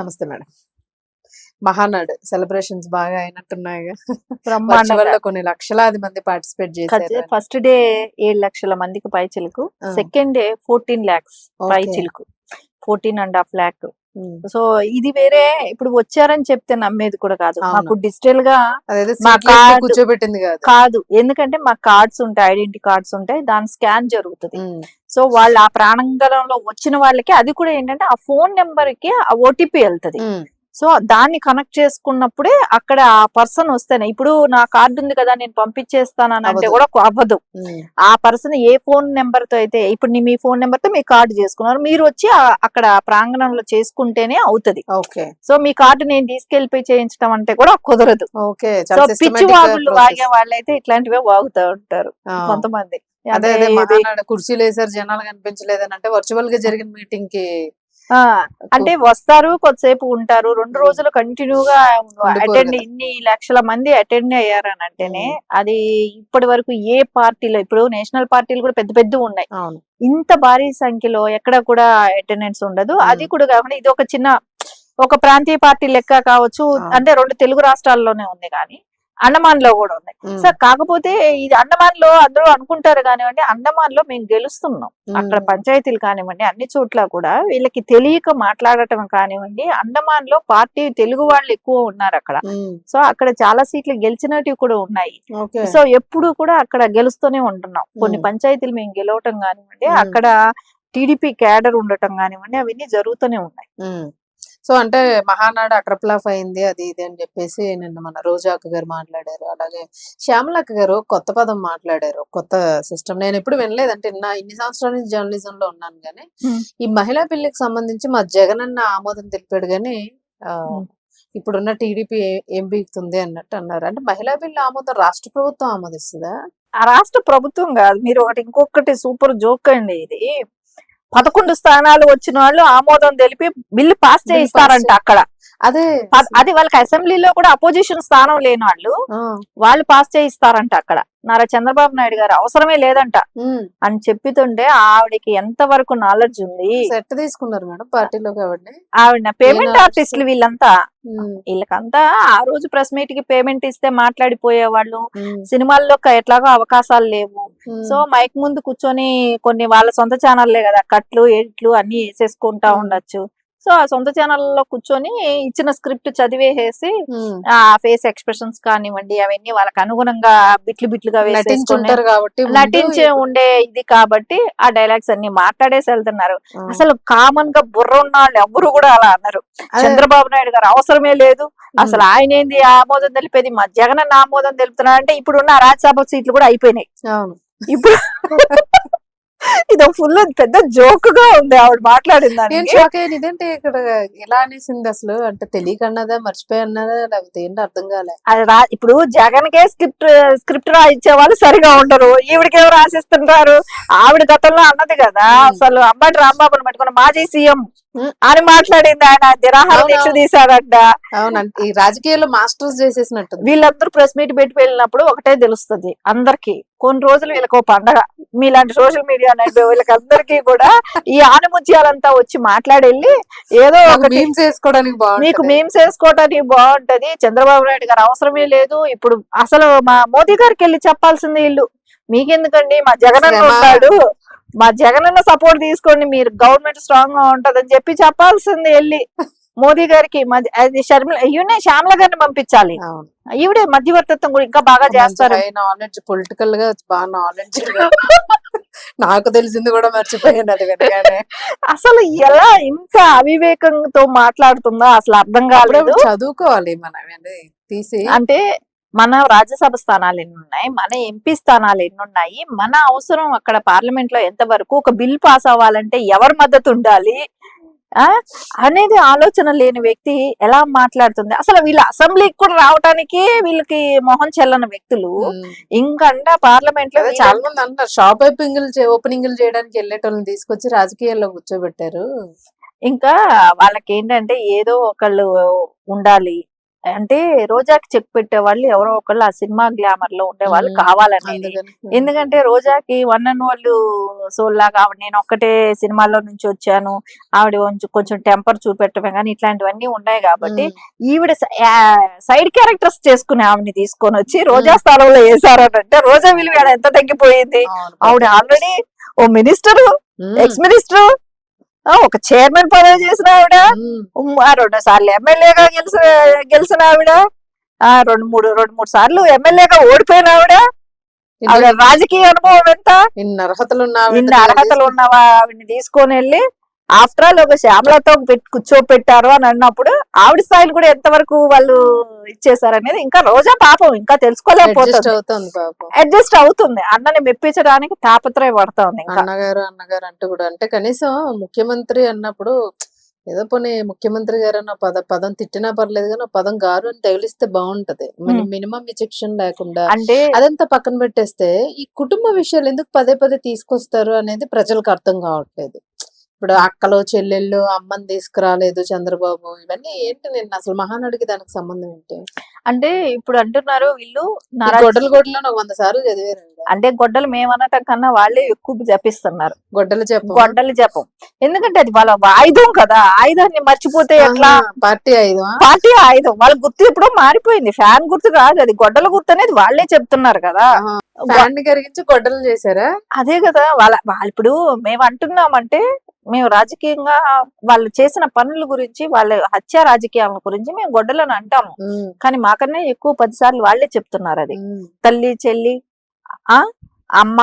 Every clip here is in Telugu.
నమస్తే మేడం. మహానాడు సెలబ్రేషన్స్ బాగా అయినట్టున్నాయిగా. బ్రహ్మాండంగా వర్చువల్ లో కొన్ని లక్షలాది మంది పార్టిసిపేట్ చేశారు. ఫస్ట్ డే 7 లక్షల మందికి పై చిలుకు, సెకండ్ డే 14 lakhs పై చిలుకు, 14.5 lakh. సో ఇది వేరే. ఇప్పుడు వచ్చారని చెప్తే నమ్మేది కూడా కాదు. మాకు డిజిటల్ గా మా కార్డు కూర్చోబెట్టింది కాదు, ఎందుకంటే మా కార్డ్స్ ఉంటాయి, ఐడెంటిటీ కార్డ్స్ ఉంటాయి, దాని స్కాన్ జరుగుతుంది. సో వాళ్ళు ఆ ప్రాణంగణంలో వచ్చిన వాళ్ళకి అది కూడా ఏంటంటే ఆ ఫోన్ నెంబర్ కి ఆ ఓటీపీ వెళ్తది. సో దాన్ని కనెక్ట్ చేసుకున్నప్పుడే అక్కడ ఆ పర్సన్ వస్తేనే, ఇప్పుడు నా కార్డు ఉంది కదా నేను పంపించేస్తాను అని అంటే కూడా అవ్వదు. ఆ పర్సన్ ఏ ఫోన్ నెంబర్ తో అయితే, ఇప్పుడు మీ ఫోన్ నెంబర్ తో మీ కార్డు చేసుకున్నారు, మీరు వచ్చి అక్కడ ప్రాంగణంలో చేసుకుంటేనే అవుతది. సో మీ కార్డు నేను తీసుకెళ్లిపోయి చేయించడం అంటే కూడా కుదరదు. సో పిచ్చి వాగుళ్ళు వాగే వాళ్ళైతే ఇట్లాంటివే వాగుతూ ఉంటారు కొంతమంది. కుర్చీలు వేసారు, జనాలు కనిపించలేదని అంటే వర్చువల్ గా జరిగిన మీటింగ్ కి అంటే వస్తారు, కొద్దిసేపు ఉంటారు, 2 రోజులు కంటిన్యూగా అటెండ్, ఇన్ని లక్షల మంది అటెండ్ అయ్యారని అంటేనే అది ఇప్పటి వరకు ఏ పార్టీలో, ఇప్పుడు నేషనల్ పార్టీలు కూడా పెద్ద పెద్ద ఉన్నాయి, ఇంత భారీ సంఖ్యలో ఎక్కడ కూడా అటెండెన్స్ ఉండదు. అది కూడా కాకుండా ఇది ఒక చిన్న ఒక ప్రాంతీయ పార్టీ లెక్క కావచ్చు, అంటే 2 తెలుగు రాష్ట్రాల్లోనే ఉంది, కానీ అండమాన్ లో కూడా ఉన్నాయి. సో కాకపోతే ఇది అండమాన్ లో అందరూ అనుకుంటారు కానివ్వండి, అండమాన్ లో మేము గెలుస్తున్నాం. అక్కడ పంచాయతీలు కానివ్వండి, అన్ని చోట్ల కూడా వీళ్ళకి తెలియక మాట్లాడటం కానివ్వండి, అండమాన్ లో పార్టీ తెలుగు వాళ్ళు ఎక్కువ ఉన్నారు అక్కడ. సో అక్కడ చాలా సీట్లు గెలిచినట్టు కూడా ఉన్నాయి. సో ఎప్పుడు కూడా అక్కడ గెలుస్తూనే ఉంటున్నాం. కొన్ని పంచాయతీలు మేము గెలవటం కానివ్వండి, అక్కడ టీడీపీ క్యాడర్ ఉండటం కానివ్వండి, అవన్నీ జరుగుతూనే ఉన్నాయి. సో అంటే మహానాడు అట్రప్లాఫ్ అయింది అది ఇది అని చెప్పేసి నిన్న మన రోజా అక్క గారు మాట్లాడారు. అలాగే శ్యామలక్క గారు కొత్త పదం మాట్లాడారు, కొత్త సిస్టమ్. నేను ఎప్పుడు వినలేదంటే ఇన్ని సంవత్సరాల నుంచి జర్నలిజం లో ఉన్నాను, కానీ ఈ మహిళా బిల్లుకి సంబంధించి మా జగన్ అన్న ఆమోదం తెలిపాడు, కానీ ఇప్పుడున్న టీడీపీ ఏం బీగుతుంది అన్నట్టు అన్నారు. అంటే మహిళా బిల్లు ఆమోదం రాష్ట్ర ప్రభుత్వం ఆమోదిస్తుందా? ఆ రాష్ట్ర ప్రభుత్వం కాదు. మీరు ఇంకొకటి సూపర్ జోక్ అండి ఇది. 11 స్థానాలు వచ్చిన వాళ్ళు ఆమోదం తెలిపి బిల్లు పాస్ చేయిస్తారంట అక్కడ. అది వాళ్ళకి అసెంబ్లీలో కూడా అపోజిషన్ స్థానం లేని వాళ్ళు పాస్ చేయిస్తారంట అక్కడ. నారా చంద్రబాబు నాయుడు గారు అవసరమే లేదంట అని చెప్తుంటే ఆవిడకి ఎంత వరకు నాలెడ్జ్ ఉంది. తీసుకున్నారు మేడం పార్టీలోకి ఆవిడ పేమెంట్ ఆర్టిస్టులు వీళ్ళంతా. వీళ్ళకంతా ఆ రోజు ప్రెస్ మీట్ కి పేమెంట్ ఇస్తే మాట్లాడిపోయే వాళ్ళు. సినిమాల్లో ఎట్లాగో అవకాశాలు లేవు. సో మైక్ ముందు కూర్చొని కొన్ని వాళ్ళ సొంత ఛానల్లే కదా, కట్లు ఎట్లు అన్ని వేసేసుకుంటా ఉండొచ్చు. సో ఆ సొంత ఛానల్లో కూర్చొని ఇచ్చిన స్క్రిప్ట్ చదివేసి ఆ ఫేస్ ఎక్స్ప్రెషన్స్ కానివ్వండి అవన్నీ వాళ్ళకి అనుగుణంగా బిట్లుగా నటించే ఉండే ఇది కాబట్టి ఆ డైలాగ్స్ అన్ని మాట్లాడేసి వెళ్తున్నారు. అసలు కామన్ గా బుర్ర ఉన్న వాళ్ళు ఎవరు కూడా అలా అన్నారు. చంద్రబాబు నాయుడు గారు అవసరమే లేదు, అసలు ఆయన ఏంది ఆమోదం తెలిపేది, మా జగన్ అన్న ఆమోదం తెలుపుతున్నాడు అంటే ఇప్పుడున్న రాజ్యసభ సీట్లు కూడా అయిపోయినాయి. ఇప్పుడు ఇదో ఫుల్ పెద్ద జోక్ గా ఉంది ఆవిడ మాట్లాడింది. ఇదంటే ఇక్కడ ఎలా అనేసింది అసలు, అంటే తెలియకన్నదా మర్చిపోయి అన్నదా లేకపోతే ఏంటి అర్థం కాలే. ఇప్పుడు జగన్ కే స్క్రిప్ట్ రాయించే వాళ్ళు సరిగా ఉండరు, ఈవిడికేమో రాసిస్తుంటారు. ఆవిడ గతంలో అన్నది కదా, అసలు అంబటి రాంబాబుని పెట్టుకున్న మాజీ సీఎం అని మాట్లాడింది. ఆయన నిరాహార దీక్ష తీశాడంట. అవునండి, ఈ రాజకీయాల్లో మాస్టర్స్ చేసేసినట్టు. వీళ్ళందరూ ప్రెస్ మీట్ పెట్టి వెళ్ళినప్పుడు ఒకటే తెలుస్తుంది అందరికి, కొన్ని రోజులు వీళ్ళకి పండగ. మీలాంటి సోషల్ మీడియా నడిపే వీళ్ళకి అందరికీ కూడా ఈ ఆనుముత్యాలంతా వచ్చి మాట్లాడెళ్ళి ఏదో ఒకటి మీకు మీమ్స్ వేసుకోవడానికి బాగుంటది. చంద్రబాబు నాయుడు గారు అవసరమే లేదు, ఇప్పుడు అసలు మా మోదీ గారికి వెళ్ళి చెప్పాల్సింది వీళ్ళు, మీకెందుకండి మా జగన్ అన్న ఉన్నాడు, మా జగన్ అన్న సపోర్ట్ తీసుకోండి, మీరు గవర్నమెంట్ స్ట్రాంగ్ గా ఉంటదని చెప్పి చెప్పాల్సింది వెళ్ళి మోదీ గారికి. అది శ్యామల గారిని పంపించాలి, ఈవిడే మధ్యవర్తిత్వం కూడా ఇంకా బాగా చేస్తారు. నాలెడ్జ్ పొలిటికల్ గా బాగా నాలెడ్జ్ నాకు తెలిసింది కూడా మర్చిపోయాను అది వినగానే. అసలు ఎలా ఇంత అవివేకంతో మాట్లాడుతుందో అసలు అర్థం కాలేదు. చదువుకోవాలి మనం తీసి. అంటే మన రాజ్యసభ స్థానాలు ఎన్ని ఉన్నాయి, మన ఎంపీ స్థానాలు ఎన్ని ఉన్నాయి, మన అవసరం అక్కడ పార్లమెంట్ లో ఎంత వరకు, ఒక బిల్ పాస్ అవ్వాలంటే ఎవరి మద్దతు ఉండాలి అనేది ఆలోచన లేని వ్యక్తి ఎలా మాట్లాడుతుంది. అసలు వీళ్ళ అసెంబ్లీకి కూడా రావడానికి వీళ్ళకి మొహం చెల్లని వ్యక్తులు. ఇంకంట పార్లమెంట్ లో చాలా మంది అంటారు షాప్ ఓపెనింగ్ చేయడానికి వెళ్ళేటోళ్ళని తీసుకొచ్చి రాజకీయాల్లో కూర్చోబెట్టారు. ఇంకా వాళ్ళకి ఏంటంటే ఏదో ఒకళ్ళు ఉండాలి, అంటే రోజాకి చెక్ పెట్టే వాళ్ళు ఎవరో ఒకళ్ళు ఆ సినిమా గ్లామర్ లో ఉండే వాళ్ళు కావాలనేది. అందుకని ఎందుకంటే రోజాకి వన్ అండ్ వాళ్ళు సోల్ లాగా ఆవిడ నేను ఒక్కటే సినిమాలో నుంచి వచ్చాను, ఆవిడ కొంచెం టెంపర్ చూపెట్టమే కానీ ఇట్లాంటివన్నీ ఉన్నాయి కాబట్టి ఈవిడ సైడ్ క్యారెక్టర్స్ చేసుకుని ఆవిడని తీసుకొని వచ్చి రోజా స్థానంలో వేసారు అంటే రోజా విలువ ఆడ ఎంత తగ్గిపోయింది. ఆవిడ ఆల్రెడీ ఓ మినిస్టర్, ఎక్స్ మినిస్టర్, ఒక చైర్మన్ పదవి చేసిన ఆవిడ, 2 సార్లు ఎమ్మెల్యేగా గెలిచిన ఆవిడ, రెండు మూడు సార్లు ఎమ్మెల్యేగా ఓడిపోయిన ఆవిడ రాజకీయ అనుభవం ఎంత, ఇన్ని అర్హతలు ఉన్న ఆవిడని తీసుకొని వెళ్ళి ఆఫ్టర్ ఆల్ ఒక శ్యామలతో కూర్చోపెట్టారు అని అన్నప్పుడు ఆవిడ స్థాయిలు కూడా ఎంతవరకు వాళ్ళు ఇచ్చేసారనేది ఇంకా రోజా పాపం ఇంకా తెలుసుకోలేకపోతుంది, అడ్జస్ట్ అవుతుంది. అన్నని మెప్పించడానికి తాపత్రయ పడుతుంది. అన్నగారు అంటూ కూడా అంటే కనీసం ముఖ్యమంత్రి అన్నప్పుడు ఏదో పోనీ ముఖ్యమంత్రి గారు అన్న పదం తిట్టినా పర్లేదు కానీ పదం గారు అని తగిలిస్తే బాగుంటది. మినిమం విచక్షణ లేకుండా అంటే అదంతా పక్కన పెట్టేస్తే ఈ కుటుంబ విషయాలు ఎందుకు పదే పదే తీసుకొస్తారు అనేది ప్రజలకు అర్థం కావట్లేదు. ఇప్పుడు అక్కలు చెల్లెళ్ళు అమ్మని తీసుకురాలేదు చంద్రబాబు, ఇవన్నీ ఏంటి? నేను అసలు మహానడికి దానికి సంబంధం ఏంటి? అంటే ఇప్పుడు అంటున్నారు వీళ్ళు గొడ్డలు 100 సార్లు చదివారు. అంటే గొడ్డలు మేమనటం కన్నా వాళ్ళే ఎక్కువ జపిస్తున్నారు గొడ్డలు జపం. ఎందుకంటే అది వాళ్ళ ఆయుధం కదా, ఆయుధాన్ని మర్చిపోతే ఎట్లా? పార్టీ ఆయుధం వాళ్ళ గుర్తు ఎప్పుడో మారిపోయింది. ఫ్యాన్ గుర్తు కాదు అది, గొడ్డల గుర్తు అనేది వాళ్ళే చెప్తున్నారు కదా. ఫ్యాన్ కరిగించి గొడ్డలు చేశారా? అదే కదా వాళ్ళ ఇప్పుడు మేము అంటున్నామంటే మేము రాజకీయంగా వాళ్ళు చేసిన పనుల గురించి, వాళ్ళ హత్య రాజకీయాల గురించి మేము గొడ్డలను అంటాము, కానీ మాకన్నా ఎక్కువ 10 సార్లు వాళ్ళే చెప్తున్నారు. అది తల్లి, చెల్లి, అమ్మ,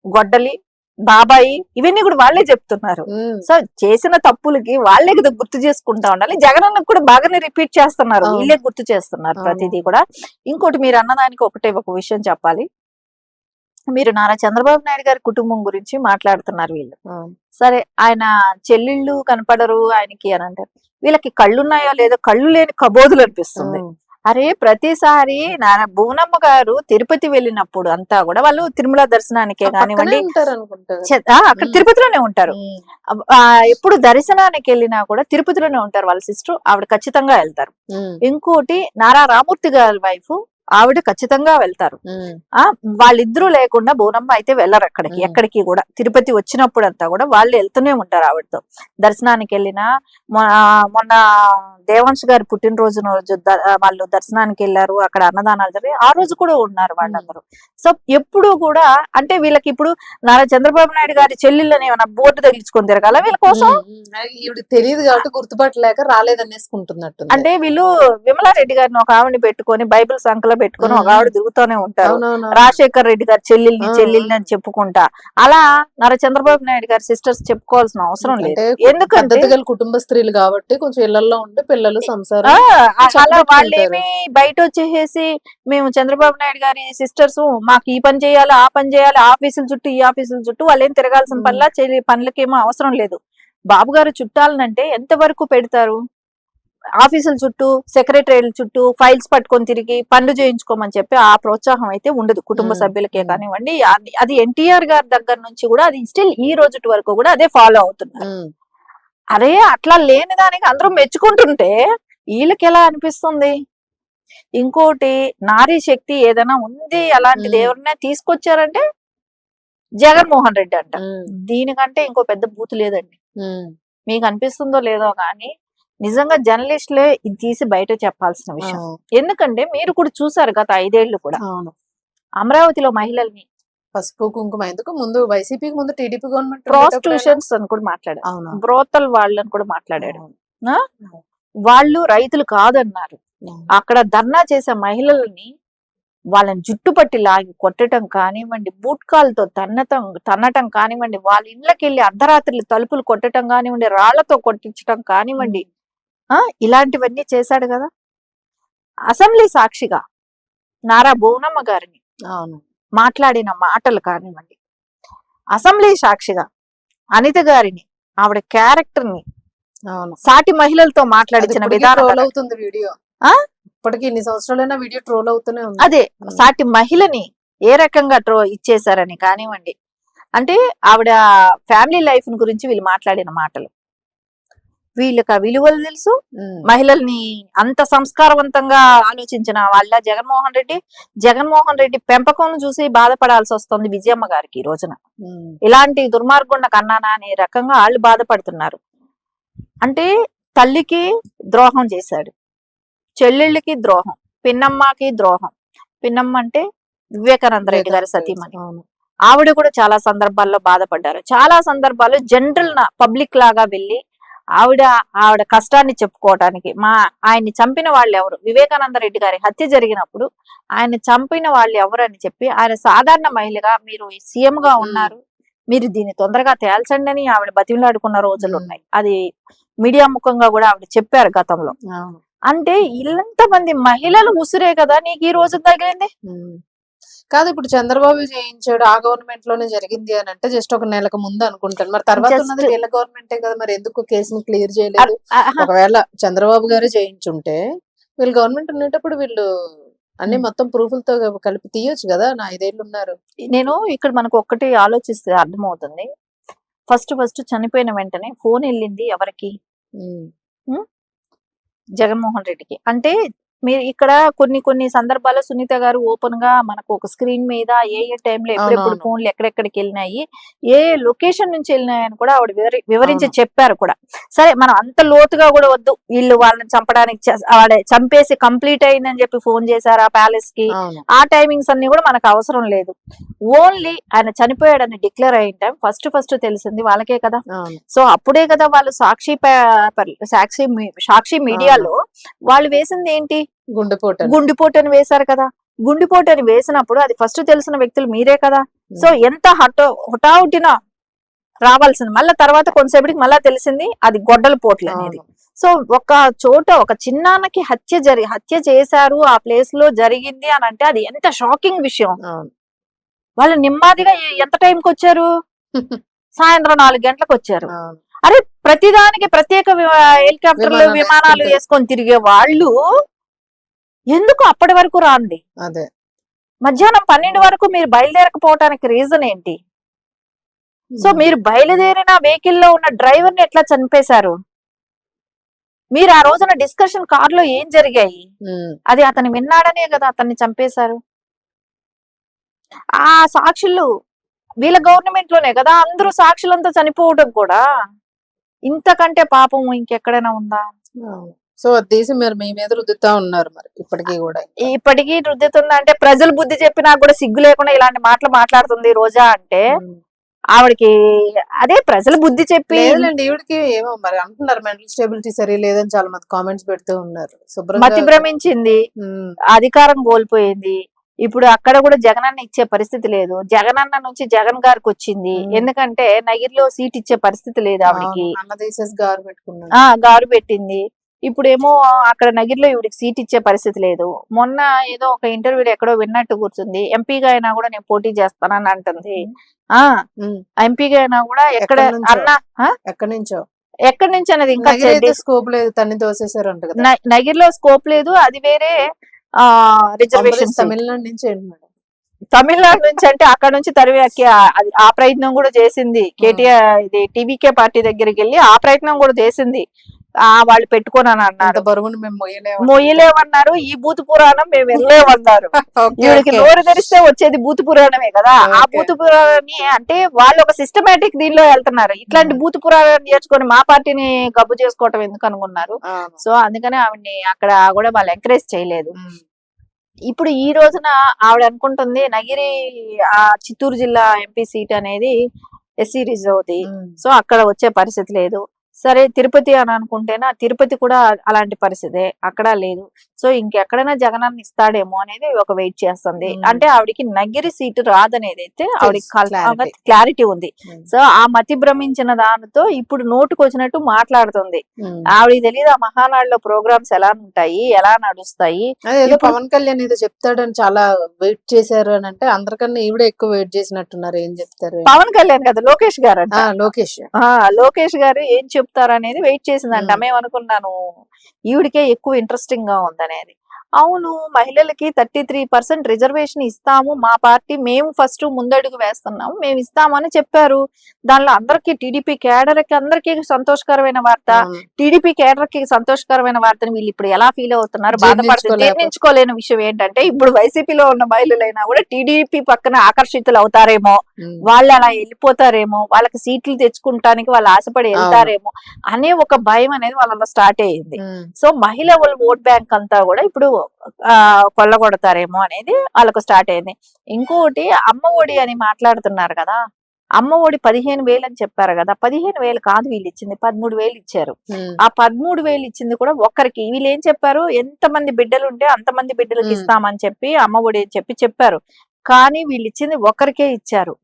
గొడ్డలి, బాబాయి, ఇవన్నీ కూడా వాళ్ళే చెప్తున్నారు. సో చేసిన తప్పులకి వాళ్ళే కదా గుర్తు చేసుకుంటా ఉండాలి. జగనన్నకు కూడా బాగానే రిపీట్ చేస్తున్నారు, వీళ్ళే గుర్తు చేస్తున్నారు ప్రతిదీ కూడా. ఇంకోటి మీరు అన్నదానికి ఒక విషయం చెప్పాలి. మీరు నారా చంద్రబాబు నాయుడు గారి కుటుంబం గురించి మాట్లాడుతున్నారు వీళ్ళు. సరే ఆయన చెల్లెళ్ళు కనపడరు ఆయనకి అని అంటారు. వీళ్ళకి కళ్ళున్నాయో లేదో కళ్ళు లేని కబోదులు అనిపిస్తుంది. అరే ప్రతిసారి నారా బూనమ్మ గారు తిరుపతి వెళ్ళినప్పుడు అంతా కూడా వాళ్ళు తిరుమల దర్శనానికే కానివ్వండి అక్కడ తిరుపతిలోనే ఉంటారు. ఎప్పుడు దర్శనానికి వెళ్ళినా కూడా తిరుపతిలోనే ఉంటారు వాళ్ళ సిస్టర్, ఆవిడ ఖచ్చితంగా వెళ్తారు. ఇంకోటి నారా రామూర్తి గారి వైఫ్, ఆవిడ ఖచ్చితంగా వెళ్తారు. వాళ్ళిద్దరూ లేకుండా బోనమ్మ అయితే వెళ్ళరు అక్కడికి, ఎక్కడికి కూడా. తిరుపతి వచ్చినప్పుడు అంతా కూడా వాళ్ళు వెళ్తూనే ఉంటారు ఆవిడతో. దర్శనానికి వెళ్ళినా, మొన్న దేవాంశ్ గారి పుట్టినరోజు వాళ్ళు దర్శనానికి వెళ్ళారు, అక్కడ అన్నదానాలు జరిగి ఆ రోజు కూడా ఉన్నారు వాళ్ళందరూ. సో ఎప్పుడు కూడా అంటే వీళ్ళకి ఇప్పుడు నారా చంద్రబాబు నాయుడు గారి చెల్లెళ్ళని ఏమైనా బోర్డు తగిలించుకొని తిరగాల వీళ్ళ కోసం? తెలియదు కాబట్టి గుర్తుపట్టలేక రాలేదనేసుకుంటున్నట్టు. అంటే వీళ్ళు విమలారెడ్డి గారిని ఒక ఆవిడని పెట్టుకొని బైబిల్ సంఖ్యలో పెట్టుకొని ఒక ఆవిడ తిరుగుతూనే ఉంటారు. రాజశేఖర్ రెడ్డి గారి చెల్లెల్ని అని చెప్పుకుంటా. అలా నారా చంద్రబాబు నాయుడు గారి సిస్టర్స్ చెప్పుకోవాల్సిన అవసరం లేదు. ఎందుకంటే కుటుంబ స్త్రీలు కాబట్టి కొంచెం ఇళ్లలో ఉంటే పిల్లలు సంసారం అలా వాళ్ళేమి బయట వచ్చేసి మేము చంద్రబాబు నాయుడు గారి సిస్టర్స్ మాకు ఈ పని చేయాలి ఆ పని చేయాలి, ఆఫీసుల చుట్టూ ఈ ఆఫీసుల చుట్టూ వాళ్ళేం తిరగాల్సిన పనులకేమో అవసరం లేదు. బాబు గారు చుట్టాలనంటే ఎంత వరకు పెడతారు? ఆఫీసుల చుట్టూ, సెక్రటరీల చుట్టూ ఫైల్స్ పట్టుకొని తిరిగి పనులు చేయించుకోమని చెప్పి ఆ ప్రోత్సాహం అయితే ఉండదు కుటుంబ సభ్యులకే కానివ్వండి. అది ఎన్టీఆర్ గారి దగ్గర నుంచి కూడా అది స్టిల్ ఈ రోజు వరకు కూడా అదే ఫాలో అవుతున్నారు. అరే అట్లా లేని దానికి అందరూ మెచ్చుకుంటుంటే వీళ్ళకి ఎలా అనిపిస్తుంది? ఇంకోటి నారీ శక్తి ఏదైనా ఉంది అలాంటిది ఎవరైనా తీసుకొచ్చారంటే జగన్మోహన్ రెడ్డి అంట. దీనికంటే ఇంకో పెద్ద బూతు లేదండి. మీకు అనిపిస్తుందో లేదో కానీ నిజంగా జర్నలిస్టులే ఇది తీసి బయట చెప్పాల్సిన విషయం. ఎందుకంటే మీరు కూడా చూసారు గత 5 ఏళ్లు కూడా అమరావతిలో మహిళల్ని పసుపు కుంకుమ ఎందుకు ముందు వైసీపీకి ముందు టీడీపీ గవర్నమెంట్ ప్రాస్టిట్యూషన్స్ అని కూడా మాట్లాడారు, బ్రోతల్ వాళ్ళని కూడా మాట్లాడాడు. వాళ్ళు రైతులు కాదన్నారు. అక్కడ ధర్నా చేసే మహిళల్ని వాళ్ళని జుట్టుపట్టి లాగి కొట్టడం కానివ్వండి, బూట్కాలతో తన్నటం కానివ్వండి, వాళ్ళ ఇళ్ళకి వెళ్ళి అర్ధరాత్రులు తలుపులు కొట్టడం కానివ్వండి, రాళ్లతో కొట్టించడం కానివ్వండి, ఇలాంటివన్నీ చేశాడు కదా. అసెంబ్లీ సాక్షిగా నారా బోనమ్మ గారిని మాట్లాడిన మాటలు కానివ్వండి, అసెంబ్లీ సాక్షిగా అనిత గారిని ఆవిడ క్యారెక్టర్ ని సాటి మహిళలతో మాట్లాడించిన విధానం అవుతుంది. వీడియో ఇప్పటికి ఇన్ని సంవత్సరాలైనా వీడియో ట్రోల్ అవుతూనే ఉంది. అదే సాటి మహిళని ఏ రకంగా ఇచ్చేసారని కానివ్వండి, అంటే ఆవిడ ఫ్యామిలీ లైఫ్ గురించి వీళ్ళు మాట్లాడిన మాటలు వీళ్ళకి ఆ విలువలు తెలుసు, మహిళల్ని అంత సంస్కారవంతంగా ఆలోచించిన వాళ్ళ జగన్మోహన్ రెడ్డి పెంపకం చూసి బాధపడాల్సి వస్తుంది విజయమ్మ గారికి ఈ రోజున. ఇలాంటి దుర్మార్గుండ కన్నానా అనే రకంగా వాళ్ళు బాధపడుతున్నారు. అంటే తల్లికి ద్రోహం చేశాడు, చెల్లెళ్ళకి ద్రోహం, పిన్నమ్మకి ద్రోహం. పిన్నమ్మ అంటే వివేకానంద రెడ్డి గారి సతీమణి. ఆవిడ కూడా చాలా సందర్భాల్లో బాధపడ్డారు. చాలా సందర్భాల్లో జనరల్ పబ్లిక్ లాగా వెళ్ళి ఆవిడ కష్టాన్ని చెప్పుకోవటానికి, ఆయన్ని చంపిన వాళ్ళు ఎవరు, వివేకానంద రెడ్డి గారి హత్య జరిగినప్పుడు ఆయన చంపిన వాళ్ళు ఎవరు అని చెప్పి, ఆయన సాధారణ మహిళగా మీరు సీఎం గా ఉన్నారు, మీరు దీన్ని తొందరగా తేల్చండి అని ఆవిడ బతిమలాడుకున్న రోజులు ఉన్నాయి. అది మీడియా ముఖంగా కూడా ఆవిడ చెప్పారు గతంలో. అంటే ఇంతమంది మహిళలు ఉసిరే కదా నీకు ఈ రోజు తగిలింది. కాదు, ఇప్పుడు చంద్రబాబు చేయించాడు, ఆ గవర్నమెంట్ లోనే జరిగింది అని అంటే జస్ట్ ఒక నెలకు ముందు అనుకుంటాను. మరి తర్వాత ఉన్నది వీళ్ళ గవర్నమెంటే కదా, మరి ఎందుకు కేసుని క్లియర్ చేయలేదు? ఒకవేళ చంద్రబాబు గారే చేయించుంటే వీళ్ళు గవర్నమెంట్ ఉండేటప్పుడు వీళ్ళు అన్ని మొత్తం ప్రూఫ్లతో కలిపి తీయొచ్చు కదా. నా 5 ఏళ్ళు ఉన్నారు. నేను ఇక్కడ మనకు ఒక్కటి ఆలోచిస్తే అర్థమవుతుంది. ఫస్ట్ చనిపోయిన వెంటనే ఫోన్ వెళ్ళింది ఎవరికి? జగన్మోహన్ రెడ్డికి. అంటే మీరు ఇక్కడ కొన్ని సందర్భాల్లో సునీత గారు ఓపెన్ గా మనకు ఒక స్క్రీన్ మీద ఏ టైంలో ఎప్పుడెప్పుడు ఫోన్లు ఎక్కడెక్కడికి వెళ్ళినాయి, ఏ లొకేషన్ నుంచి వెళ్ళినాయని కూడా ఆవిడ వివరించి చెప్పారు కూడా. సరే, మనం అంత లోతుగా కూడా వద్దు. వీళ్ళు వాళ్ళని చంపడానికి చంపేసి కంప్లీట్ అయిందని చెప్పి ఫోన్ చేశారు ఆ ప్యాలెస్ కి, ఆ టైమింగ్స్ అన్ని కూడా మనకు అవసరం లేదు. ఓన్లీ ఆయన చనిపోయాడని డిక్లేర్ అయిన టైం ఫస్ట్ తెలిసింది వాళ్ళకే కదా. సో అప్పుడే కదా వాళ్ళు సాక్షి మీడియాలో వాళ్ళు వేసింది ఏంటి, గుండెపోటని వేశారు కదా. గుండెపోటని వేసినప్పుడు అది ఫస్ట్ తెలిసిన వ్యక్తులు మీరే కదా. సో ఎంత హుటాహుటిన రావాల్సింది, మళ్ళీ తర్వాత కొంతసేపటికి మళ్ళా తెలిసింది అది గొడ్డల పోట్లు అనేది. సో ఒక చోట ఒక చిన్నాన్నకి హత్య చేశారు, ఆ ప్లేస్ లో జరిగింది అని అంటే అది ఎంత షాకింగ్ విషయం. వాళ్ళు నెమ్మదిగా ఎంత టైంకి వచ్చారు? సాయంత్రం 4 గంటలకు వచ్చారు. అరే, ప్రతిదానికి ప్రత్యేక హెలికాప్టర్లు విమానాలు వేసుకొని తిరిగే వాళ్ళు ఎందుకు అప్పటి వరకు రాండి? అదే మధ్యాహ్నం 12 వరకు మీరు బయలుదేరకపోవటానికి రీజన్ ఏంటి? సో మీరు బయలుదేరిన వెహికల్ లో ఉన్న డ్రైవర్ ని ఎట్లా చంపేశారు? మీరు ఆ రోజున డిస్కషన్ కార్ లో ఏం జరిగాయి? అది అతను విన్నాడనే కదా అతన్ని చంపేశారు. ఆ సాక్షులు వీళ్ళ గవర్నమెంట్ లోనే కదా, అందరూ సాక్షులంతా చనిపోవడం కూడా ఇంతకంటే పాపం ఇంకెక్కడైనా ఉందా? సో తీసి మీరు మీ మీద రుద్దుతా ఉన్నారు మరి ఇప్పటికీ రుద్దుతుందా అంటే, ప్రజలు బుద్ధి చెప్పినా కూడా సిగ్గు లేకుండా ఇలాంటి మాటలు మాట్లాడుతుంది రోజా అంటే ఆవిడకి అదే ప్రజలు బుద్ధి చెప్పి. ఈవిడికి ఏమో మరి అంటున్నారు మెంటల్ స్టెబిలిటీ సరి లేదని చాలా మంది కామెంట్స్ పెడుతూ ఉన్నారు. మతి భ్రమించింది, అధికారం కోల్పోయింది. ఇప్పుడు అక్కడ కూడా జగనన్న ఇచ్చే పరిస్థితి లేదు. జగనన్న నుంచి జగన్ గారికి వచ్చింది, ఎందుకంటే నగిరిలో సీట్ ఇచ్చే పరిస్థితి లేదు ఆవిడకి. గారు పెట్టింది. ఇప్పుడేమో అక్కడ నగిరిలో ఇవిడికి సీట్ ఇచ్చే పరిస్థితి లేదు. మొన్న ఏదో ఒక ఇంటర్వ్యూలో ఎక్కడో విన్నట్టు కూర్చుంది, ఎంపీగా అయినా కూడా నేను పోటీ చేస్తానని అంటుంది. ఎంపీగా అయినా కూడా ఎక్కడ అన్నా ఎక్కడి నుంచి అనేది ఇంకా స్కోప్ లేదు, తన్ని తోసేసారంట కదా. నగిరిలో స్కోప్ లేదు, అది వేరే రిజర్వేషన్. తమిళనాడు నుంచి అంటే అక్కడ నుంచి తరివేకి ఆ ప్రయత్నం కూడా చేసింది కేటీఆర్. ఇది టీవీకే పార్టీ దగ్గరికి వెళ్ళి ఆ ప్రయత్నం కూడా చేసింది. వాళ్ళు పెట్టుకోనని అన్నారు, మొయ్యలేమన్నారు. ఈ బూతు పురాణం మేము వెళ్ళలేమన్నారు. వీళ్ళకి నోరు తెరిస్తే వచ్చేది బూతు పురాణమే కదా. ఆ బూతు పురాణాన్ని అంటే వాళ్ళు ఒక సిస్టమేటిక్ దీనిలో వెళ్తున్నారు. ఇట్లాంటి బూతు పురాణాన్ని నేర్చుకొని మా పార్టీని గబ్బు చేసుకోవటం ఎందుకు అనుకున్నారు. సో అందుకనే ఆవిడ్ని అక్కడ కూడా వాళ్ళు ఎంకరేజ్ చేయలేదు. ఇప్పుడు ఈ రోజున ఆవిడ అనుకుంటుంది నగిరి ఆ చిత్తూరు జిల్లా ఎంపీ సీట్ అనేది ఎస్సీ రిజర్వ్ది, సో అక్కడ వచ్చే పరిస్థితి లేదు. సరే, తిరుపతి అని అనుకుంటేనా, తిరుపతి కూడా అలాంటి పరిస్థితే, అక్కడ లేదు. సో ఇంకెక్కడైనా జగనన్న ఇస్తాడేమో అనేది ఒక వెయిట్ చేస్తుంది. అంటే ఆవిడికి నగిరి సీటు రాదనేది అయితే ఆవిడకి క్లారిటీ ఉంది. సో ఆ మతి భ్రమించిన దానితో ఇప్పుడు నోటుకు వచ్చినట్టు మాట్లాడుతుంది. ఆవిడకి తెలియదు ఆ మహానాడులో ప్రోగ్రామ్స్ ఎలా ఉంటాయి, ఎలా నడుస్తాయి. పవన్ కళ్యాణ్ ఏదో చెప్తాడని చాలా వెయిట్ చేశారు అని అంటే అందరికన్నా ఈవిడ ఎక్కువ వెయిట్ చేసినట్టున్నారు. ఏం చెప్తారు? పవన్ కళ్యాణ్ కదా, లోకేష్ గారు. లోకేష్ గారు ఏం చెప్తారు అనేది వెయిట్ చేసిందంట. మేము అనుకున్నాను ఈవిడికే ఎక్కువ ఇంట్రెస్టింగ్ గా ఉందనేది. అవును, మహిళలకి 33% రిజర్వేషన్ ఇస్తాము, మా పార్టీ మేము ఫస్ట్ ముందడుగు వేస్తున్నాం, మేము ఇస్తామని చెప్పారు. దానిలో అందరికి టీడీపీ కేడర్ కి అందరికీ సంతోషకరమైన వార్త. అవును. టీడీపీ కేడర్ కి సంతోషకరమైన వార్తని వీళ్ళు ఇప్పుడు ఎలా ఫీల్ అవుతున్నారు, బాధపడుతున్నారు. జీర్ణించుకోలేని విషయం ఏంటంటే ఇప్పుడు వైసీపీలో ఉన్న మహిళలైనా కూడా టీడీపీ పక్కన ఆకర్షితులు అవుతారేమో, వాళ్ళు అలా వెళ్ళిపోతారేమో, వాళ్ళకి సీట్లు తెచ్చుకుంటానికి వాళ్ళు ఆశపడి వెళ్తారేమో అనే ఒక భయం అనేది వాళ్ళలో స్టార్ట్ అయ్యింది. సో మహిళ ఓట్ బ్యాంక్ అంతా కూడా ఇప్పుడు కొల్లగొడతారేమో అనేది వాళ్ళకు స్టార్ట్ అయింది. ఇంకోటి అమ్మ ఒడి అని మాట్లాడుతున్నారు కదా, అమ్మ ఒడి 15,000 అని చెప్పారు కదా, 15,000 కాదు వీళ్ళు ఇచ్చింది, 13,000 ఇచ్చారు. ఆ 13,000 ఇచ్చింది కూడా ఒక్కరికి. వీళ్ళు ఏం చెప్పారు, ఎంతమంది బిడ్డలు ఉంటే అంతమంది బిడ్డలకి ఇస్తామని చెప్పి అమ్మ ఒడి అని చెప్పారు. కానీ వీళ్ళు ఇచ్చింది ఒకరికే ఇచ్చారు,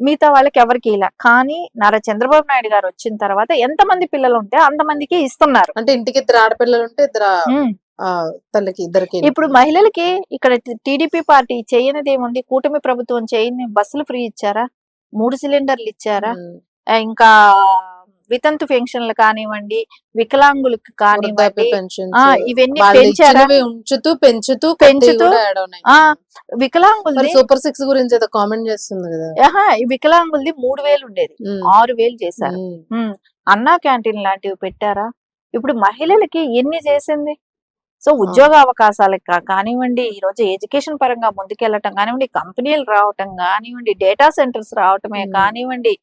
మిగతా వాళ్ళకి ఎవరికి ఇలా. కానీ నారా చంద్రబాబు నాయుడు గారు వచ్చిన తర్వాత ఎంతమంది పిల్లలు ఉంటే అంతమందికి ఇస్తున్నారు. అంటే ఇంటికి 2 ఆడపిల్లలు ఉంటే 2 తల్లికి ఇద్దరికి. ఇప్పుడు మహిళలకి ఇక్కడ టీడీపీ పార్టీ చేయనిది ఏముంది, కూటమి ప్రభుత్వం చేయని బస్సులు ఫ్రీ ఇచ్చారా, 3 సిలిండర్లు ఇచ్చారా, ఇంకా వితంతు పెన్షన్లు కానివ్వండి, వికలాంగులకు కానివ్వండి, ఇవన్నీ పెంచారా, పెంచుతూ వికలాంగులు సూపర్ 6 గురించి ఏదో కామెంట్ చేస్తుంది కదా, ఈ వికలాంగులది 3,000 ఉండేది 6,000 చేశారు. అన్నా క్యాంటీన్ లాంటివి పెట్టారా. ఇప్పుడు మహిళలకి ఎన్ని చేసింది. సో ఉద్యోగ అవకాశాలకు కానివ్వండి, ఈ రోజు ఎడ్యుకేషన్ పరంగా ముందుకెళ్ళటం కానివ్వండి, కంపెనీలు రావటం కానివ్వండి, డేటా సెంటర్స్ రావటమే కానివ్వండి,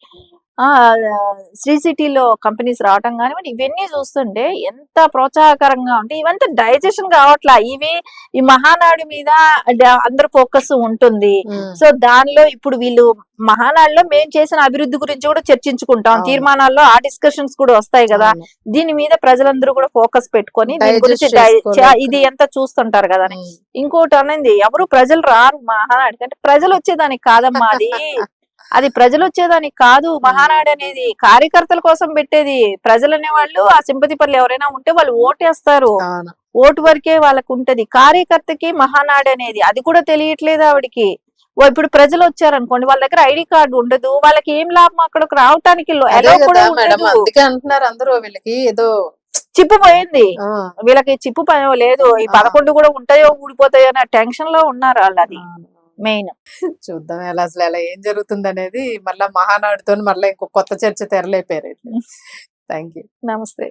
శ్రీ సిటీలో కంపెనీస్ రావటం కానివ్వండి, ఇవన్నీ చూస్తుంటే ఎంత ప్రోత్సాహకరంగా ఉంటే ఇవంతా డైజెషన్ కావట్లా. ఇవి ఈ మహానాడు మీద అందరు ఫోకస్ ఉంటుంది. సో దానిలో ఇప్పుడు వీళ్ళు మహానాడులో మేము చేసిన అభివృద్ధి గురించి కూడా చర్చించుకుంటాం, తీర్మానాల్లో ఆ డిస్కషన్స్ కూడా వస్తాయి కదా. దీని మీద ప్రజలందరూ కూడా ఫోకస్ పెట్టుకొని దీని గురించి ఇది ఎంత చూస్తుంటారు కదా అని. ఇంకోటి అనేది, ఎవరు ప్రజలు రారు మహానాడికి అంటే, ప్రజలు వచ్చేదానికి కాదమ్మా అది ప్రజలు వచ్చేదానికి కాదు. మహానాడు అనేది కార్యకర్తల కోసం పెట్టేది. ప్రజలు అనే వాళ్ళు ఆ సింపతి పనులు ఎవరైనా ఉంటే వాళ్ళు ఓటేస్తారు, ఓటు వరకే వాళ్ళకు ఉంటది. కార్యకర్తకి మహానాడు అనేది అది కూడా తెలియట్లేదు ఆవిడికి. ఇప్పుడు ప్రజలు వచ్చారనుకోండి, వాళ్ళ దగ్గర ఐడి కార్డు ఉండదు, వాళ్ళకి ఏం లాభం అక్కడికి రావటానికి. అందుకే అంటున్నారు అందరూ, వీళ్ళకి ఏదో చిప్పు పోయింది, వీళ్ళకి చిప్పు లేదు, ఈ 11 కూడా ఉంటాయో ఊడిపోతాయో అనే టెన్షన్ లో ఉన్నారు వాళ్ళు. అది మెయిన్. చూద్దాం అసలు ఎలా ఏం జరుగుతుంది అనేది. మళ్ళా మహానాడుతో మళ్ళీ ఇంకో కొత్త చర్చ తెరలేపారు. Thank you. నమస్తే.